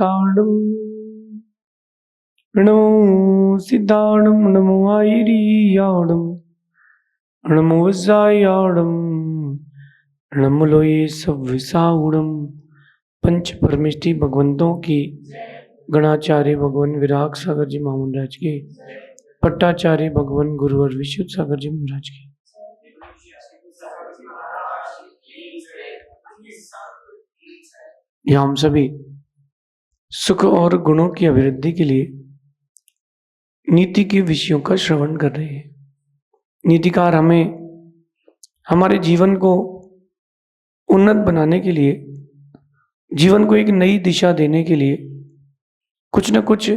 कांडम नमो सिद्धाणम नमो आयरियाणम नमो वज्रायाणम नमो लोये सव्विसाहुणम। पंच परमिष्टि भगवंतों की गणाचार्य भगवान विराग सागर जी महाराज के, पट्टाचार्य भगवान गुरुवर विशुद्ध सागर जी महाराज के, यहाँ हम सभी सुख और गुणों की अभिवृद्धि के लिए नीति के विषयों का श्रवण कर रहे हैं। नीतिकार हमें हमारे जीवन को उन्नत बनाने के लिए, जीवन को एक नई दिशा देने के लिए कुछ न कुछ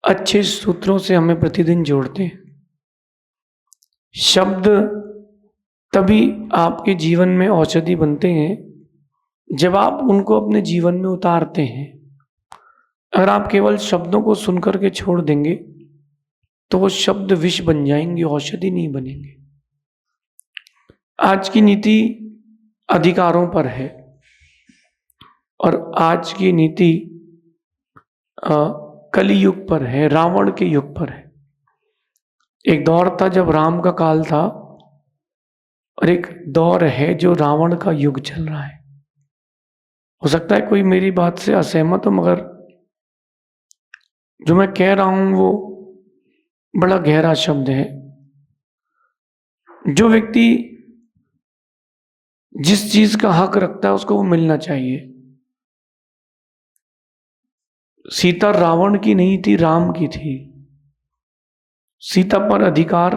अच्छे सूत्रों से हमें प्रतिदिन जोड़ते हैं। शब्द तभी आपके जीवन में औषधि बनते हैं जब आप उनको अपने जीवन में उतारते हैं। अगर आप केवल शब्दों को सुनकर के छोड़ देंगे तो वो शब्द विष बन जाएंगे, औषधि नहीं बनेंगे। आज की नीति अधिकारों पर है और आज की नीति कली युग पर है, रावण के युग पर है। एक दौर था जब राम का काल था और एक दौर है जो रावण का युग चल रहा है। हो सकता है कोई मेरी बात से असहमत हो, मगर जो मैं कह रहा हूं वो बड़ा गहरा शब्द है। जो व्यक्ति जिस चीज का हक रखता है उसको वो मिलना चाहिए। सीता रावण की नहीं थी, राम की थी। सीता पर अधिकार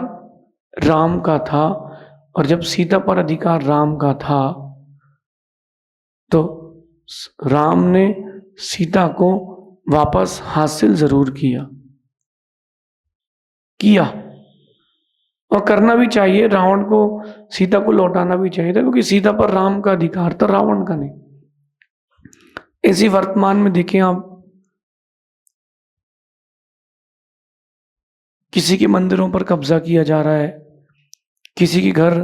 राम का था और जब सीता पर अधिकार राम का था तो राम ने सीता को वापस हासिल जरूर किया और करना भी चाहिए। रावण को सीता को लौटाना भी चाहिए था, क्योंकि सीता पर राम का अधिकार था, रावण का नहीं। इसी वर्तमान में देखें आप, किसी के मंदिरों पर कब्जा किया जा रहा है, किसी के घर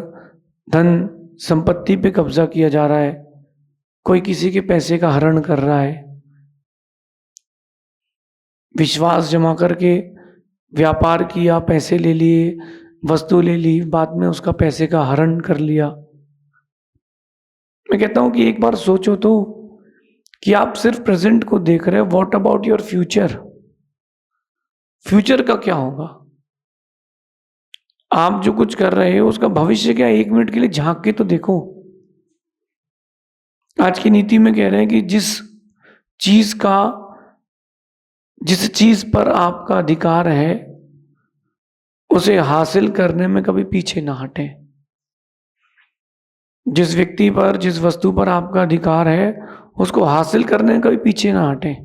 धन संपत्ति पे कब्जा किया जा रहा है, कोई किसी के पैसे का हरण कर रहा है। विश्वास जमा करके व्यापार किया, पैसे ले लिए, वस्तु ले ली, बाद में उसका पैसे का हरण कर लिया। मैं कहता हूं कि एक बार सोचो तो कि आप सिर्फ प्रेजेंट को देख रहे हो। What about your future? Future का क्या होगा? आप जो कुछ कर रहे हो उसका भविष्य क्या? एक मिनट के लिए झांक के तो देखो। आज की नीति में कह रहे हैं कि जिस चीज पर आपका अधिकार है उसे हासिल करने में कभी पीछे ना हटें। जिस व्यक्ति पर, जिस वस्तु पर आपका अधिकार है उसको हासिल करने में कभी पीछे ना हटें।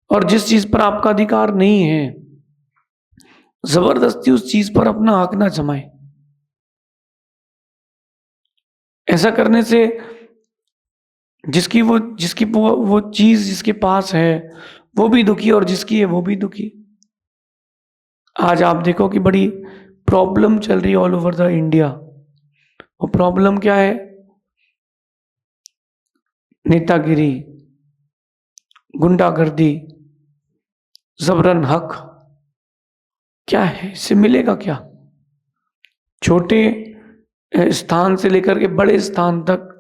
और जिस चीज पर आपका अधिकार नहीं है जबरदस्ती उस चीज पर अपना हक ना जमाएं। ऐसा करने से जिसकी वो चीज जिसके पास है वो भी दुखी और जिसकी है वो भी दुखी। आज आप देखो कि बड़ी प्रॉब्लम चल रही है ऑल ओवर द इंडिया। वो प्रॉब्लम क्या है? नेतागिरी, गुंडागर्दी, जबरन हक। क्या है? इससे मिलेगा क्या? छोटे स्थान से लेकर के बड़े स्थान तक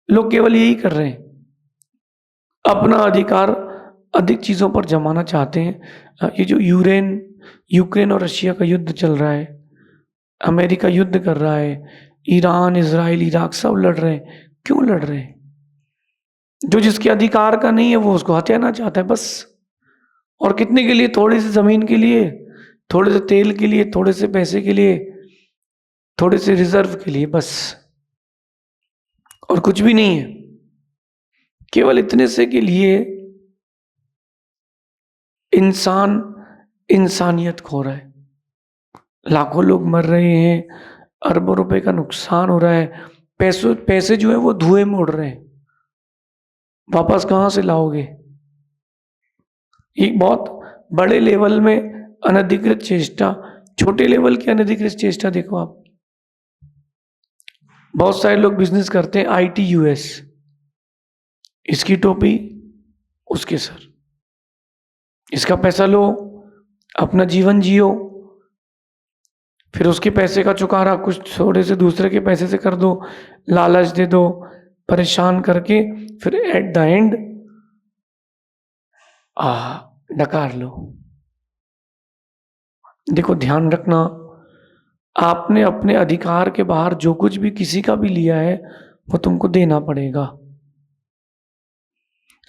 लोग केवल यही कर रहे हैं, अपना अधिकार अधिक चीजों पर जमाना चाहते हैं। ये जो यूक्रेन और रशिया का युद्ध चल रहा है, अमेरिका युद्ध कर रहा है, ईरान, इजराइल, इराक सब लड़ रहे हैं। क्यों लड़ रहे हैं? जो जिसके अधिकार का नहीं है वो उसको हथियाना चाहता है, बस। और कितने के लिए? थोड़ी सी जमीन के लिए, थोड़े से तेल के लिए, थोड़े से पैसे के लिए, थोड़े से रिजर्व के लिए, बस। और कुछ भी नहीं है। केवल इतने से के लिए इंसान इंसानियत खो रहा है। लाखों लोग मर रहे हैं, अरबों रुपए का नुकसान हो रहा है। पैसे जो है वो धुएं में उड़ रहे हैं। वापस कहां से लाओगे? एक बहुत बड़े लेवल में अनधिकृत चेष्टा, छोटे लेवल की अनधिकृत चेष्टा देखो आप। बहुत सारे लोग बिजनेस करते हैं, ITUS, इसकी टोपी उसके सर। इसका पैसा लो, अपना जीवन जियो, फिर उसके पैसे का चुकारा कुछ थोड़े से दूसरे के पैसे से कर दो, लालच दे दो, परेशान करके फिर एट द एंड डकार लो। देखो, ध्यान रखना, आपने अपने अधिकार के बाहर जो कुछ भी किसी का भी लिया है वो तुमको देना पड़ेगा।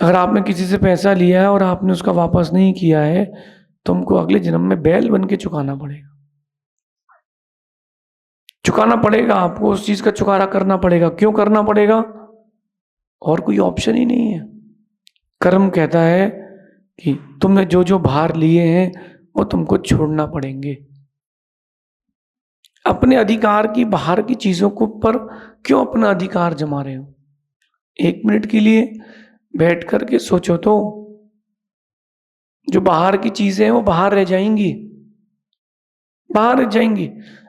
अगर आपने किसी से पैसा लिया है और आपने उसका वापस नहीं किया है, तुमको अगले जन्म में बैल बन के चुकाना पड़ेगा। चुकाना पड़ेगा, आपको उस चीज का चुकारा करना पड़ेगा। क्यों करना पड़ेगा? और कोई ऑप्शन ही नहीं है। कर्म कहता है कि तुमने जो जो भार लिए हैं वो तुमको छोड़ना पड़ेंगे। अपने अधिकार की बाहर की चीजों को पर क्यों अपना अधिकार जमा रहे हो? 1 मिनट के लिए बैठ करके सोचो तो, जो बाहर की चीजें हैं वो बाहर रह जाएंगी, बाहर रह जाएंगी।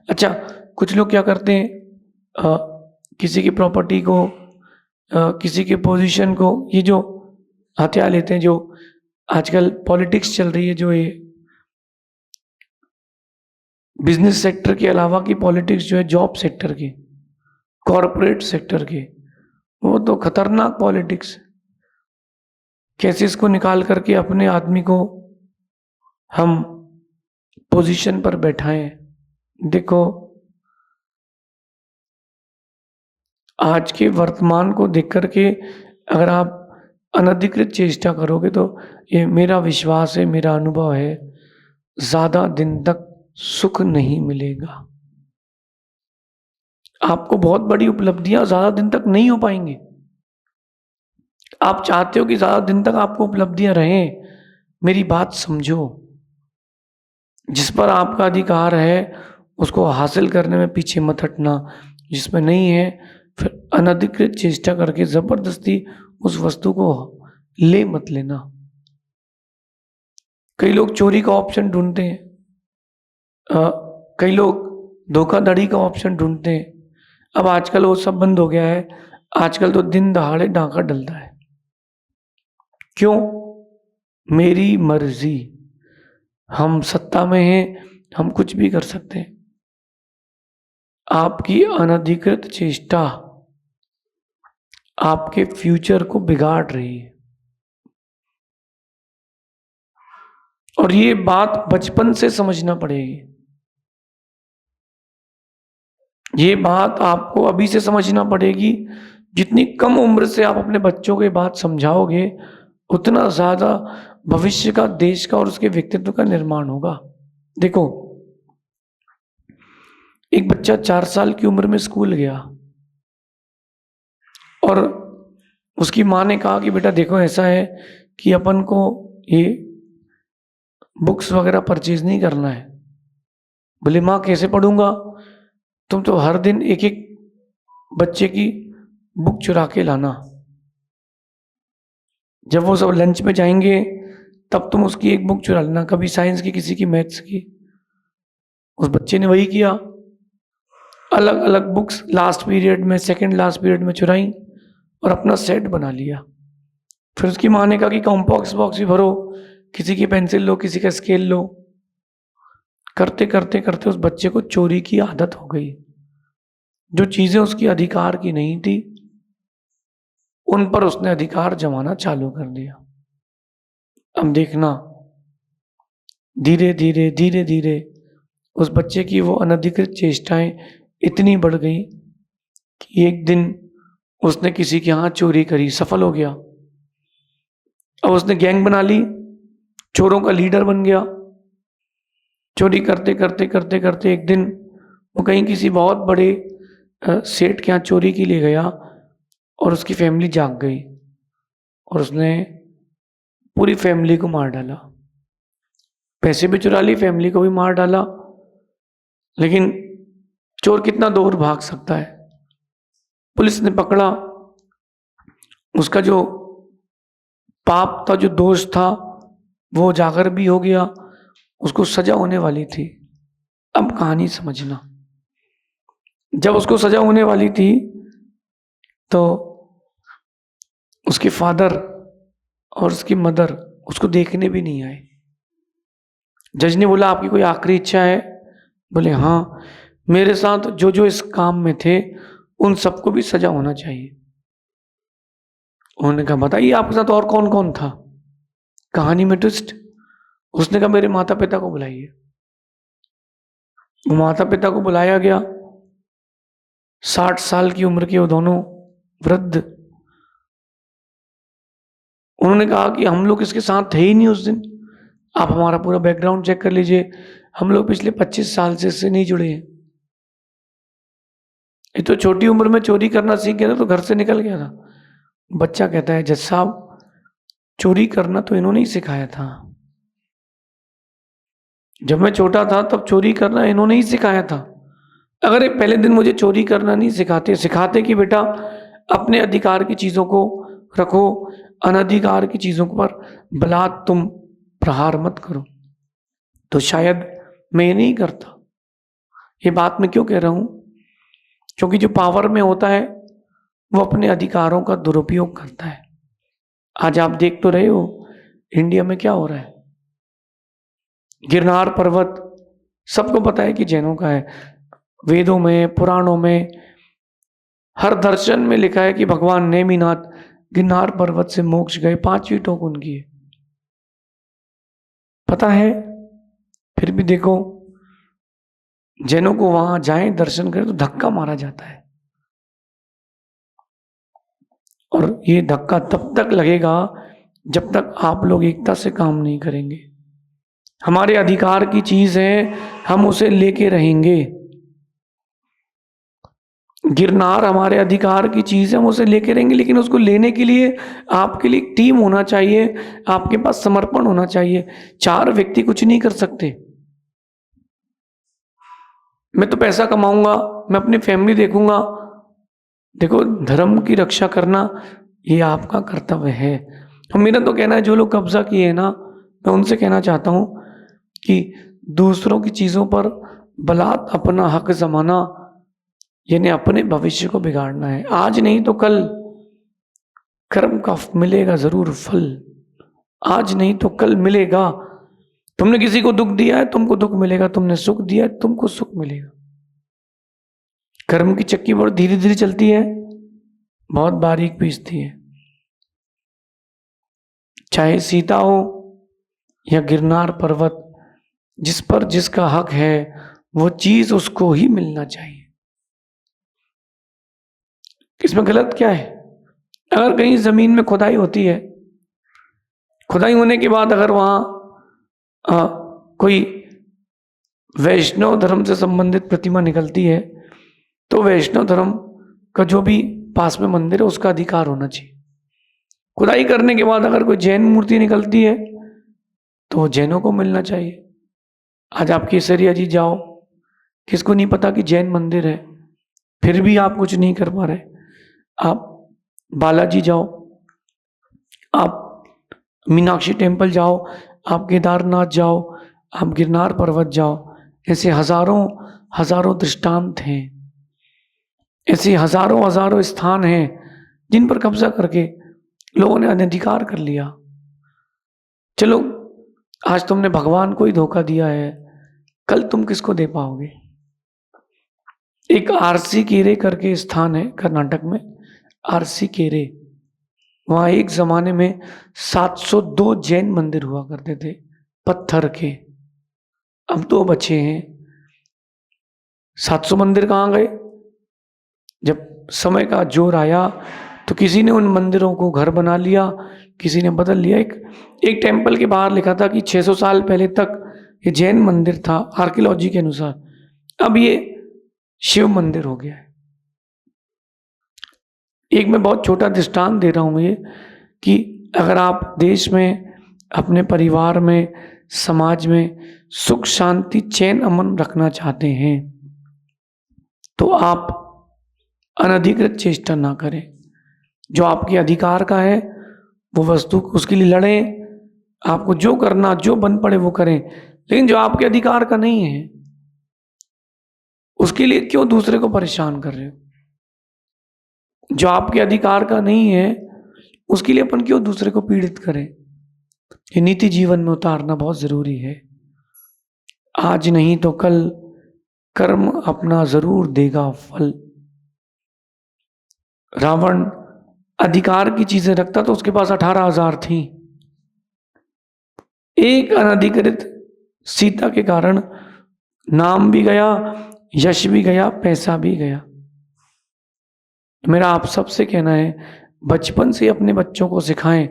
अच्छा, कुछ लोग क्या करते हैं, किसी की प्रॉपर्टी को, किसी के पोजीशन को, ये जो हथियार लेते हैं, जो आजकल पॉलिटिक्स चल रही है, जो ये बिजनेस सेक्टर के अलावा की पॉलिटिक्स जो है, जॉब सेक्टर की, कॉरपोरेट सेक्टर की, वो तो खतरनाक पॉलिटिक्स है। कैसे इसको निकाल करके अपने आदमी को हम पोजीशन पर बैठाएं। देखो, आज के वर्तमान को देख करके अगर आप अनधिकृत चेष्टा करोगे तो ये मेरा विश्वास है, मेरा अनुभव है, ज्यादा दिन तक सुख नहीं मिलेगा। आपको बहुत बड़ी उपलब्धियां ज्यादा दिन तक नहीं हो पाएंगी। आप चाहते हो कि ज्यादा दिन तक आपको उपलब्धियां रहें, मेरी बात समझो। जिस पर आपका अधिकार है उसको हासिल करने में पीछे मत हटना, जिसमें नहीं है फिर अनधिकृत चेष्टा करके जबरदस्ती उस वस्तु को ले मत लेना। कई लोग चोरी का ऑप्शन ढूंढते हैं, कई लोग धोखाधड़ी का ऑप्शन ढूंढते हैं। अब आजकल वो सब बंद हो गया है। आजकल तो दिन दहाड़े डाका डलता है। क्यों? मेरी मर्जी। हम सत्ता में हैं, हम कुछ भी कर सकते हैं। आपकी अनधिकृत चेष्टा आपके फ्यूचर को बिगाड़ रही है। और ये बात बचपन से समझना पड़ेगी। ये बात आपको अभी से समझना पड़ेगी। जितनी कम उम्र से आप अपने बच्चों को ये बात समझाओगे, उतना ज्यादा भविष्य का, देश का और उसके व्यक्तित्व का निर्माण होगा। देखो, एक बच्चा 4 साल की उम्र में स्कूल गया और उसकी माँ ने कहा कि बेटा देखो, ऐसा है कि अपन को ये बुक्स वगैरह परचेज नहीं करना है। बोले माँ कैसे पढ़ूंगा? तुम तो हर दिन एक एक बच्चे की बुक चुरा के लाना। जब वो सब लंच में जाएंगे तब तुम उसकी एक बुक चुरा लेना, कभी साइंस की, किसी की मैथ्स की। उस बच्चे ने वही किया, अलग अलग बुक्स लास्ट पीरियड में, सेकंड लास्ट पीरियड में चुराई और अपना सेट बना लिया। फिर उसकी माँ ने कहा कि कॉम्पॉक्स बॉक्स भी भरो, किसी की पेंसिल लो, किसी का स्केल लो। करते करते करते उस बच्चे को चोरी की आदत हो गई। जो चीजें उसकी अधिकार की नहीं थी उन पर उसने अधिकार जमाना चालू कर दिया। अब देखना, धीरे धीरे धीरे धीरे उस बच्चे की वो अनधिकृत चेष्टाएं इतनी बढ़ गई कि एक दिन उसने किसी के यहाँ चोरी करी, सफल हो गया। अब उसने गैंग बना ली, चोरों का लीडर बन गया। चोरी करते करते करते करते एक दिन वो कहीं किसी बहुत बड़े सेठ के यहाँ चोरी के लिए गया और उसकी फैमिली जाग गई और उसने पूरी फैमिली को मार डाला। पैसे भी चुरा ली, फैमिली को भी मार डाला। लेकिन चोर कितना दूर भाग सकता है? पुलिस ने पकड़ा, उसका जो पाप था, जो दोष था, वो उजागर भी हो गया, उसको सजा होने वाली थी। अब कहानी समझना, जब उसको सजा होने वाली थी तो उसके फादर और उसकी मदर उसको देखने भी नहीं आए। जज ने बोला आपकी कोई आखिरी इच्छा है? बोले हाँ, मेरे साथ जो जो इस काम में थे उन सबको भी सजा होना चाहिए। उन्होंने कहा बताइए आपके साथ और कौन कौन था? कहानी में ट्विस्ट। उसने कहा मेरे माता पिता को बुलाइए। वो माता पिता को बुलाया गया। 60 साल की उम्र के वो दोनों वृद्ध। उन्होंने कहा कि हम लोग इसके साथ थे ही नहीं उस दिन, आप हमारा पूरा बैकग्राउंड चेक कर लीजिए, हम लोग पिछले 25 साल से इससे नहीं जुड़े हैं। ये तो छोटी उम्र में चोरी करना सीख गया था तो घर से निकल गया था। बच्चा कहता है जज साहब, चोरी करना तो इन्होंने ही सिखाया था। जब मैं छोटा था तब चोरी करना इन्होंने ही सिखाया था। अगर ये पहले दिन मुझे चोरी करना नहीं सिखाते कि बेटा अपने अधिकार की चीज़ों को रखो, अनधिकार की चीज़ों पर बलात् तुम प्रहार मत करो, तो शायद मैं ये नहीं करता। ये बात मैं क्यों कह रहा हूँ? क्योंकि जो पावर में होता है वो अपने अधिकारों का दुरुपयोग करता है। आज आप देख तो रहे हो इंडिया में क्या हो रहा है। गिरनार पर्वत सबको पता है कि जैनों का है। वेदों में, पुराणों में, हर दर्शन में लिखा है कि भगवान नेमिनाथ गिरनार पर्वत से मोक्ष गए, 5वीं टोक उनकी है। पता है, फिर भी देखो जैनों को वहां जाएं दर्शन करें तो धक्का मारा जाता है। और ये धक्का तब तक लगेगा जब तक आप लोग एकता से काम नहीं करेंगे। हमारे अधिकार की चीज है, हम उसे लेके रहेंगे। गिरनार हमारे अधिकार की चीज है, हम उसे लेके रहेंगे, लेकिन उसको लेने के लिए आपके लिए टीम होना चाहिए, आपके पास समर्पण होना चाहिए। 4 व्यक्ति कुछ नहीं कर सकते। मैं तो पैसा कमाऊंगा, मैं अपनी फैमिली देखूंगा। देखो, धर्म की रक्षा करना ये आपका कर्तव्य है। और मेरा तो कहना है जो लोग कब्जा किए हैं ना, मैं उनसे कहना चाहता हूं कि दूसरों की चीजों पर बलात् अपना हक जमाना, यानी अपने भविष्य को बिगाड़ना है। आज नहीं तो कल कर्म का मिलेगा जरूर फल। आज नहीं तो कल मिलेगा। तुमने किसी को दुख दिया है, तुमको दुख मिलेगा। तुमने सुख दिया है, तुमको सुख मिलेगा। कर्म की चक्की बहुत धीरे धीरे चलती है, बहुत बारीक पीसती है। चाहे सीता हो या गिरनार पर्वत, जिस पर जिसका हक है वो चीज उसको ही मिलना चाहिए। इसमें गलत क्या है? अगर कहीं जमीन में खुदाई होती है, खुदाई होने के बाद अगर वहां कोई वैष्णव धर्म से संबंधित प्रतिमा निकलती है, तो वैष्णव धर्म का जो भी पास में मंदिर है उसका अधिकार होना चाहिए। खुदाई करने के बाद अगर कोई जैन मूर्ति निकलती है तो वो जैनों को मिलना चाहिए। आज आप केसरिया जी जाओ, किसको नहीं पता कि जैन मंदिर है, फिर भी आप कुछ नहीं कर पा रहे। आप बालाजी जाओ, आप मीनाक्षी टेम्पल जाओ, आप केदारनाथ जाओ, आप गिरनार पर्वत जाओ, ऐसे हजारों हजारों दृष्टांत हैं। ऐसे हजारों हजारों स्थान हैं जिन पर कब्जा करके लोगों ने अनधिकार कर लिया। चलो, आज तुमने भगवान को ही धोखा दिया है, कल तुम किसको दे पाओगे? एक आरसी केरे करके स्थान है कर्नाटक में, आरसी केरे। वहां एक जमाने में 702 जैन मंदिर हुआ करते थे, पत्थर के। अब 2 बचे हैं। 700 मंदिर कहाँ गए? जब समय का जोर आया तो किसी ने उन मंदिरों को घर बना लिया, किसी ने बदल लिया। एक टेम्पल के बाहर लिखा था कि 600 साल पहले तक ये जैन मंदिर था आर्कियोलॉजी के अनुसार, अब ये शिव मंदिर हो गया है। एक मैं बहुत छोटा दृष्टांत दे रहा हूं ये, कि अगर आप देश में, अपने परिवार में, समाज में सुख शांति चैन अमन रखना चाहते हैं तो आप अनधिकृत चेष्टा ना करें। जो आपके अधिकार का है वो वस्तु उसके लिए लड़ें। आपको जो करना, जो बन पड़े वो करें, लेकिन जो आपके अधिकार का नहीं है उसके लिए क्यों दूसरे को परेशान कर रहे हो? जो आपके अधिकार का नहीं है उसके लिए अपन क्यों दूसरे को पीड़ित करें? ये नीति जीवन में उतारना बहुत जरूरी है। आज नहीं तो कल कर्म अपना जरूर देगा फल। रावण अधिकार की चीजें रखता तो उसके पास 18,000 थी। एक अनधिकृत सीता के कारण नाम भी गया, यश भी गया, पैसा भी गया। मेरा आप सबसे कहना है, बचपन से अपने बच्चों को सिखाएं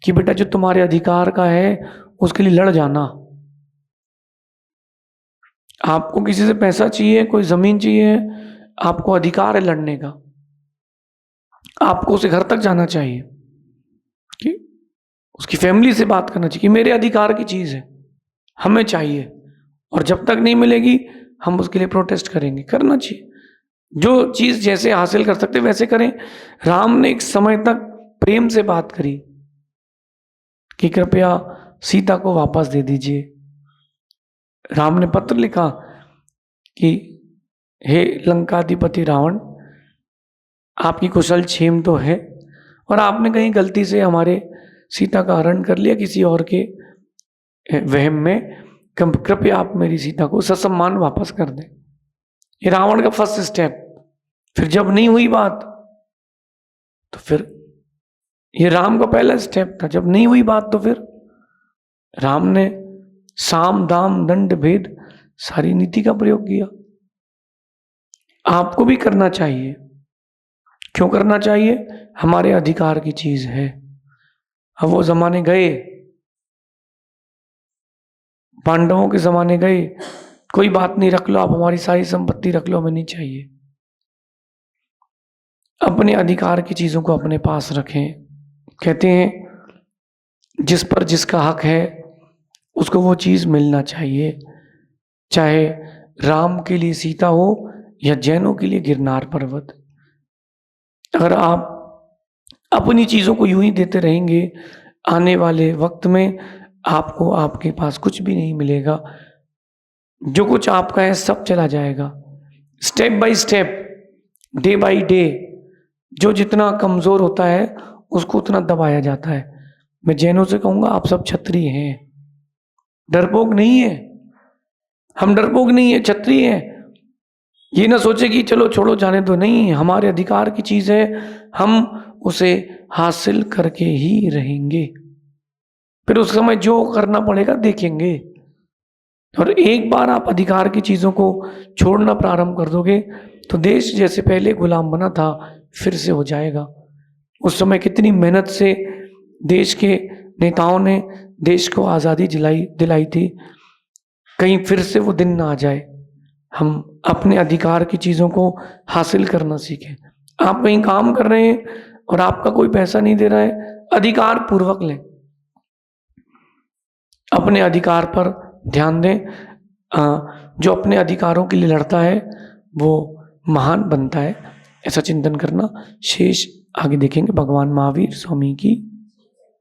कि बेटा जो तुम्हारे अधिकार का है उसके लिए लड़ जाना। आपको किसी से पैसा चाहिए, कोई जमीन चाहिए, आपको अधिकार है लड़ने का। आपको उसे घर तक जाना चाहिए कि उसकी फैमिली से बात करना चाहिए कि मेरे अधिकार की चीज है, हमें चाहिए, और जब तक नहीं मिलेगी हम उसके लिए प्रोटेस्ट करेंगे। करना चाहिए, जो चीज जैसे हासिल कर सकते वैसे करें। राम ने एक समय तक प्रेम से बात करी कि कृपया सीता को वापस दे दीजिए। राम ने पत्र लिखा कि हे लंकाधिपति रावण, आपकी कुशल क्षेम तो है, और आपने कहीं गलती से हमारे सीता का हरण कर लिया किसी और के वहम में, कृपया आप मेरी सीता को ससम्मान वापस कर दें। ये रावण का फर्स्ट स्टेप। फिर जब नहीं हुई बात तो फिर ये राम का पहला स्टेप था। जब नहीं हुई बात तो फिर राम ने साम दाम दंड भेद सारी नीति का प्रयोग किया। आपको भी करना चाहिए। क्यों करना चाहिए? हमारे अधिकार की चीज है। अब वो जमाने गए, पांडवों के जमाने गए, कोई बात नहीं, रख लो आप हमारी सारी संपत्ति, रख लो, हमें नहीं चाहिए। अपने अधिकार की चीजों को अपने पास रखें। कहते हैं जिस पर जिसका हक है उसको वो चीज मिलना चाहिए, चाहे राम के लिए सीता हो या जैनों के लिए गिरनार पर्वत। अगर आप अपनी चीजों को यूं ही देते रहेंगे, आने वाले वक्त में आपको आपके पास कुछ भी नहीं मिलेगा। जो कुछ आपका है सब चला जाएगा। Step by step, day by day, जो जितना कमजोर होता है उसको उतना दबाया जाता है। मैं जैनों से कहूंगा आप सब क्षत्रिय हैं, डरपोक नहीं है। हम डरपोक नहीं है, क्षत्रिय हैं। ये ना सोचे कि चलो छोड़ो जाने दो, नहीं, हमारे अधिकार की चीज है, हम उसे हासिल करके ही रहेंगे। फिर उस समय जो करना पड़ेगा देखेंगे। और एक बार आप अधिकार की चीजों को छोड़ना प्रारंभ कर दोगे तो देश जैसे पहले गुलाम बना था फिर से हो जाएगा। उस समय कितनी मेहनत से देश के नेताओं ने देश को आज़ादी दिलाई थी, कहीं फिर से वो दिन ना आ जाए। हम अपने अधिकार की चीज़ों को हासिल करना सीखें। आप कहीं काम कर रहे हैं और आपका कोई पैसा नहीं दे रहा है, अधिकार पूर्वक लें, अपने अधिकार पर ध्यान दें। जो अपने अधिकारों के लिए लड़ता है वो महान बनता है, ऐसा चिंतन करना। शेष आगे देखेंगे। भगवान महावीर स्वामी की